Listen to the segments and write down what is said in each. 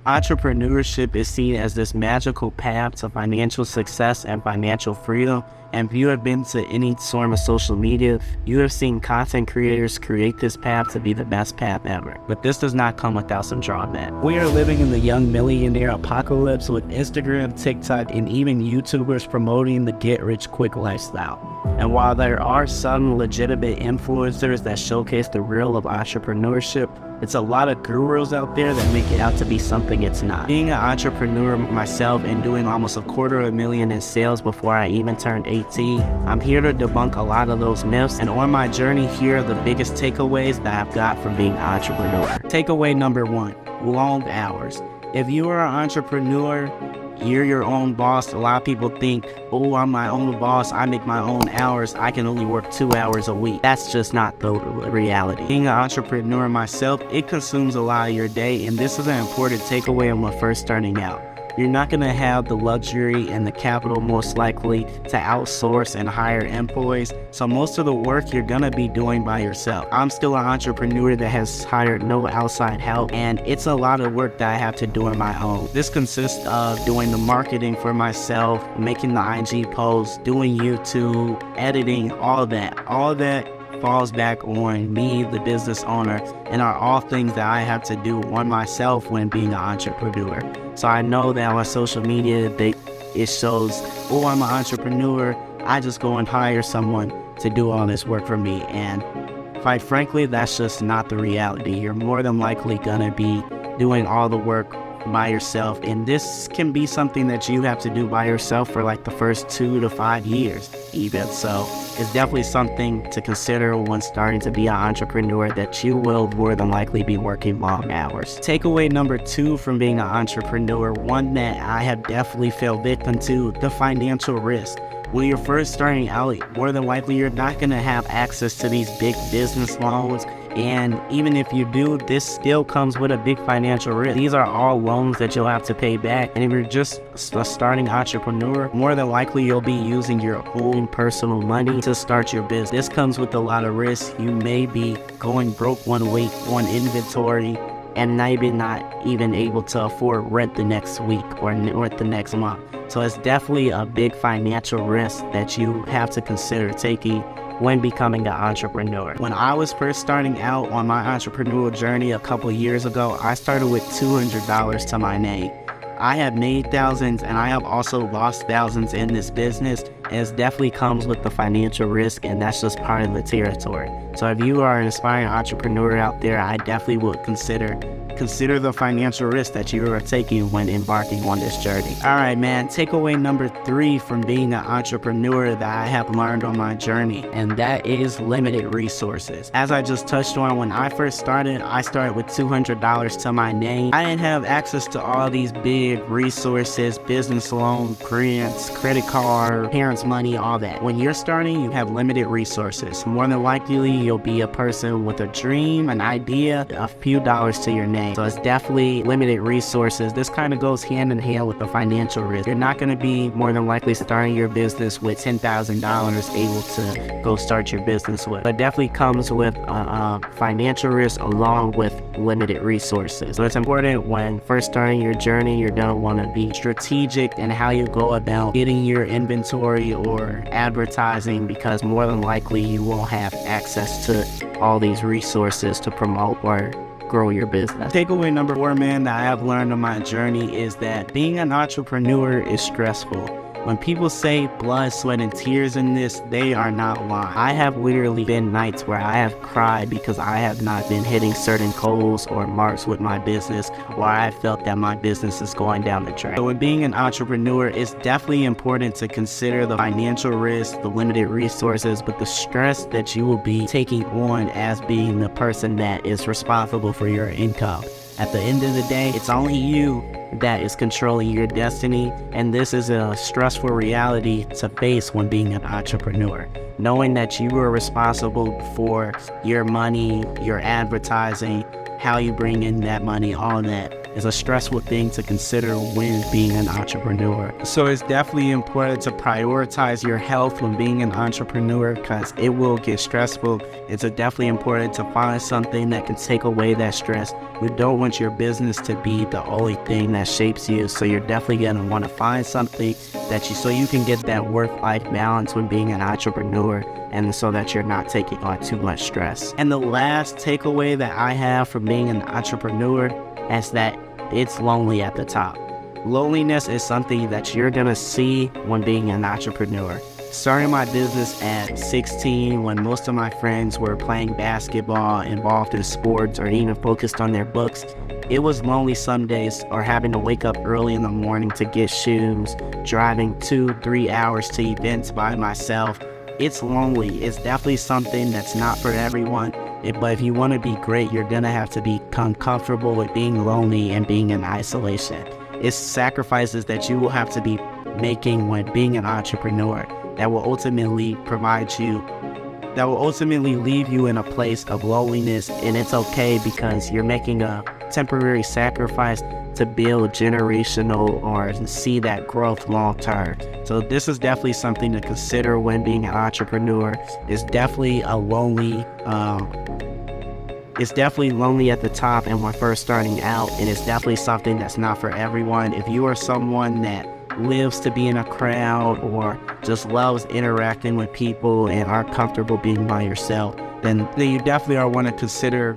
Entrepreneurship is seen as this magical path to financial success and financial freedom. And if you have been to any form of social media, you have seen content creators create this path to be the best path ever. But this does not come without some drawback. We are living in the young millionaire apocalypse with Instagram, TikTok, and even YouTubers promoting the get-rich-quick lifestyle. And while there are some legitimate influencers that showcase the real of entrepreneurship, it's a lot of gurus out there that make it out to be something it's not. Being an entrepreneur myself and doing almost $250,000 in sales before I even turned 18, I'm here to debunk a lot of those myths. And on my journey, here are the biggest takeaways that I've got from being an entrepreneur. Takeaway number 1, long hours. If you are an entrepreneur, you're your own boss. A lot of people think, oh, I'm my own boss, I make my own hours, I can only work 2 hours a week. That's just not the reality. Being an entrepreneur myself, it consumes a lot of your day, and this is an important takeaway when first starting out. You're not going to have the luxury and the capital most likely to outsource and hire employees, so most of the work you're going to be doing by yourself. I'm still an entrepreneur that has hired no outside help, and it's a lot of work that I have to do on my own. This consists of doing the marketing for myself, making the IG posts, doing YouTube, editing, all that. All that falls back on me, the business owner, and are all things that I have to do on myself when being an entrepreneur. So I know that on social media, it shows, oh, I'm an entrepreneur, I just go and hire someone to do all this work for me. And quite frankly, that's just not the reality. You're more than likely gonna be doing all the work by yourself, and this can be something that you have to do by yourself for like the first 2 to 5 years even. So it's definitely something to consider when starting to be an entrepreneur, that you will more than likely be working long hours. Takeaway number 2 from being an entrepreneur, one that I have definitely fell victim to, the financial risk. When you're first starting out, more than likely you're not going to have access to these big business loans. And even if you do, this still comes with a big financial risk. These are all loans that you'll have to pay back. And if you're just a starting entrepreneur, more than likely you'll be using your own personal money to start your business. This comes with a lot of risk. You may be going broke one week on inventory and maybe not even able to afford rent the next week or the next month. So it's definitely a big financial risk that you have to consider taking when becoming an entrepreneur. When I was first starting out on my entrepreneurial journey a couple years ago, I started with $200 to my name. I have made thousands, and I have also lost thousands in this business, and it definitely comes with the financial risk, and that's just part of the territory. So if you are an aspiring entrepreneur out there, I definitely would consider the financial risk that you are taking when embarking on this journey. All right, man, takeaway number 3 from being an entrepreneur that I have learned on my journey, and that is limited resources. As I just touched on, when I first started, I started with $200 to my name. I didn't have access to all these big resources, business loan, grants, credit card, parents' money, all that. When you're starting, you have limited resources. More than likely, you'll be a person with a dream, an idea, a few dollars to your name. So it's definitely limited resources. This kind of goes hand in hand with the financial risk. You're not going to be more than likely starting your business with $10,000 able to go start your business with. But it definitely comes with financial risk along with limited resources. So it's important when first starting your journey, you're going to want to be strategic in how you go about getting your inventory or advertising, because more than likely you won't have access to all these resources to promote or grow your business. Takeaway number 4, man, that I have learned on my journey is that being an entrepreneur is stressful. When people say blood, sweat, and tears in this, they are not lying. I have literally been nights where I have cried because I have not been hitting certain goals or marks with my business, or I felt that my business is going down the track. So when being an entrepreneur, it's definitely important to consider the financial risk, the limited resources, but the stress that you will be taking on as being the person that is responsible for your income. At the end of the day, it's only you that is controlling your destiny, and this is a stressful reality to face when being an entrepreneur. Knowing that you are responsible for your money, your advertising, how you bring in that money, all that is a stressful thing to consider when being an entrepreneur. So it's definitely important to prioritize your health when being an entrepreneur, because it will get stressful. It's definitely important to find something that can take away that stress. You don't want your business to be the only thing that shapes you, so you're definitely going to want to find something so you can get that work-life balance when being an entrepreneur, and so that you're not taking on too much stress. And the last takeaway that I have from being an entrepreneur is that it's lonely at the top. Loneliness is something that you're gonna see when being an entrepreneur. Starting my business at 16, when most of my friends were playing basketball, involved in sports, or even focused on their books, it was lonely some days, or having to wake up early in the morning to get shoes, driving 2-3 hours to events by myself. It's lonely. It's definitely something that's not for everyone. But if you want to be great, you're going to have to become comfortable with being lonely and being in isolation. It's sacrifices that you will have to be making when being an entrepreneur that will ultimately leave you in a place of loneliness. And it's okay, because you're making a temporary sacrifice to build generational or see that growth long term. So this is definitely something to consider when being an entrepreneur. It's definitely it's definitely lonely at the top and when first starting out, and it's definitely something that's not for everyone. If you are someone that lives to be in a crowd or just loves interacting with people and aren't comfortable being by yourself, then you definitely are want to consider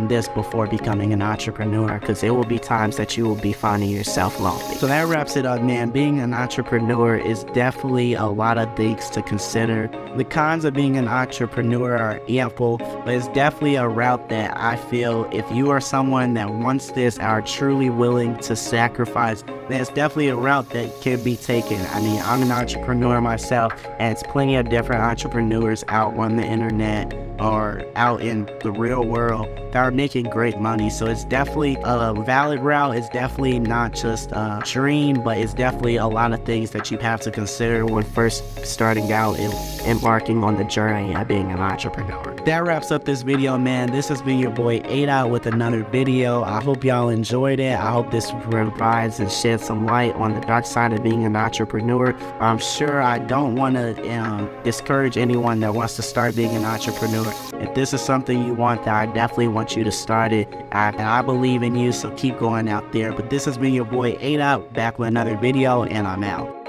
this before becoming an entrepreneur, because there will be times that you will be finding yourself lonely. So that wraps it up, man. Being an entrepreneur is definitely a lot of things to consider. The cons of being an entrepreneur are ample, but it's definitely a route that I feel if you are someone that wants this, are truly willing to sacrifice, then it's definitely a route that can be taken. I mean, I'm an entrepreneur myself, and it's plenty of different entrepreneurs out on the internet or out in the real world that are making great money. So it's definitely a valid route. It's definitely not just a dream, but it's definitely a lot of things that you have to consider when first starting out and embarking on the journey of being an entrepreneur. That wraps up this video, man. This has been your boy Ada with another video. I hope y'all enjoyed it. I hope this provides and sheds some light on the dark side of being an entrepreneur. I'm sure I don't want to discourage anyone that wants to start being an entrepreneur. If this is something you want, I definitely want you to start it. I believe in you, so keep going out there. But this has been your boy Ada, back with another video, and I'm out.